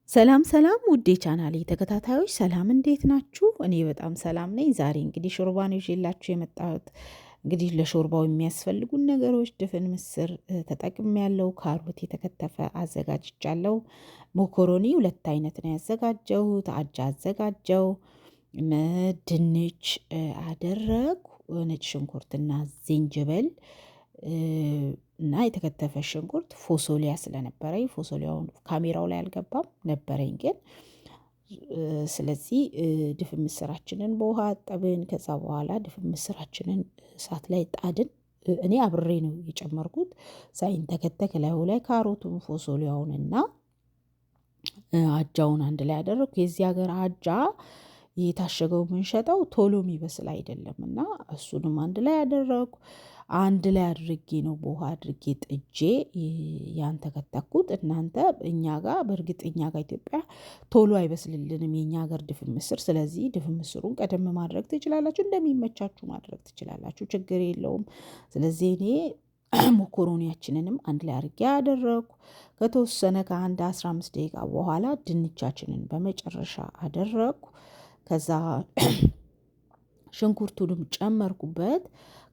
ሰላም ሰላም ውዴ ቻናሌ ተከታታዮች ሰላም እንዴት ናችሁ? እኔ በጣም ሰላም ነኝ። ዛሬ እንግዲህ ሾርባ ነው ይዤላችሁ የመጣሁት። እንግዲህ ለሾርባው የሚያስፈልጉን ነገሮች ድፍን ምስር ተጠቅሜያለሁ፣ ካሮት የተከተፈ አዘጋጅቻለሁ፣ ሞኮሮኒ ሁለት አይነት ነው ያዘጋጀሁት፣ አጃ አዘጋጀው፣ ድንች አደረግኩ፣ ነጭ ሽንኩርትና ዝንጅብል እና የተከተፈ ሽንኩርት ፎሶሊያ ስለነበረኝ ፎሶሊያውን ካሜራው ላይ አልገባም ነበረኝ ግን ስለዚህ ድፍን ምስራችንን በውሃ አጠብን። ከዛ በኋላ ድፍን ምስራችንን እሳት ላይ ጣድን። እኔ አብሬ ነው የጨመርኩት። ሳይንተከተክ ላዩ ላይ ካሮቱን ፎሶሊያውንና አጃውን አንድ ላይ አደረግኩ። የዚህ ሀገር አጃ የታሸገው የምንሸጠው ቶሎ የሚበስል አይደለም እና እሱንም አንድ ላይ አደረግኩ። አንድ ላይ አድርጌ ነው በውሃ አድርጌ ጥጄ ያንተከተኩት። እናንተ እኛ ጋር በእርግጥ እኛ ጋር ኢትዮጵያ ቶሎ አይበስልልንም የኛ ሀገር ድፍን ምስር። ስለዚህ ድፍን ምስሩን ቀደም ማድረግ ትችላላችሁ፣ እንደሚመቻችሁ ማድረግ ትችላላችሁ፣ ችግር የለውም። ስለዚህ እኔ ሞኮሮኒያችንንም አንድ ላይ አድርጌ አደረግኩ። ከተወሰነ ከአንድ 15 ደቂቃ በኋላ ድንቻችንን በመጨረሻ አደረግኩ። ከዛ ሽንኩርቱንም ጨመርኩበት።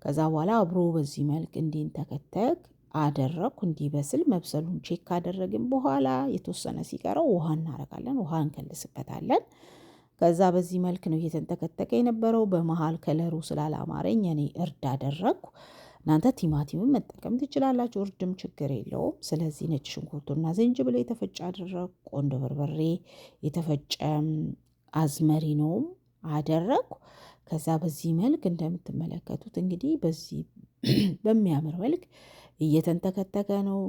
ከዛ በኋላ አብሮ በዚህ መልክ እንዲንተከተክ አደረግኩ። እንዲበስል መብሰሉን ቼክ ካደረግን በኋላ የተወሰነ ሲቀረው ውሃ እናደርጋለን፣ ውሃ እንከልስበታለን። ከዛ በዚህ መልክ ነው እየተንተከተከ የነበረው። በመሃል ከለሩ ስላላማረኝ እኔ እርድ አደረግኩ። እናንተ ቲማቲምን መጠቀም ትችላላችሁ፣ እርድም ችግር የለውም። ስለዚህ ነጭ ሽንኩርቱና ዝንጅብል የተፈጨ አደረግኩ። ቆንዶ በርበሬ የተፈጨ አዝመሪኖም አደረግኩ። ከዛ በዚህ መልክ እንደምትመለከቱት እንግዲህ በዚህ በሚያምር መልክ እየተንተከተከ ነው።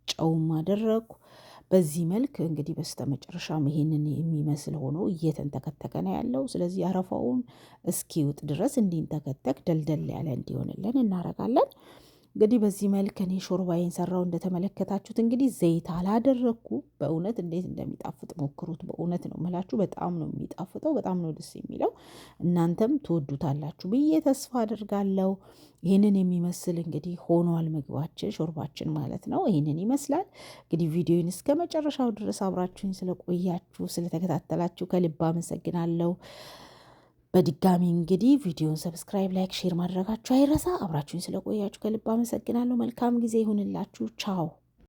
ጨውም አደረግኩ። በዚህ መልክ እንግዲህ በስተመጨረሻም ይሄንን የሚመስል ሆኖ እየተንተከተከ ነው ያለው። ስለዚህ አረፋውን እስኪውጥ ድረስ እንዲንተከተክ ደልደል ያለ እንዲሆንልን እናደርጋለን። እንግዲህ በዚህ መልክ እኔ ሾርባዬን ሰራው። እንደተመለከታችሁት እንግዲህ ዘይት አላደረግኩ። በእውነት እንዴት እንደሚጣፍጥ ሞክሩት። በእውነት ነው የምላችሁ፣ በጣም ነው የሚጣፍጠው፣ በጣም ነው ደስ የሚለው። እናንተም ትወዱታላችሁ ብዬ ተስፋ አድርጋለሁ። ይህንን የሚመስል እንግዲህ ሆኗል ምግባችን፣ ሾርባችን ማለት ነው። ይህንን ይመስላል እንግዲህ። ቪዲዮን እስከ መጨረሻው ድረስ አብራችሁኝ ስለቆያችሁ ስለተከታተላችሁ ከልብ አመሰግናለሁ። በድጋሚ እንግዲህ ቪዲዮን ሰብስክራይብ፣ ላይክ፣ ሼር ማድረጋችሁ አይረሳ። አብራችሁኝ ስለቆያችሁ ከልብ አመሰግናለሁ። መልካም ጊዜ ይሁንላችሁ። ቻው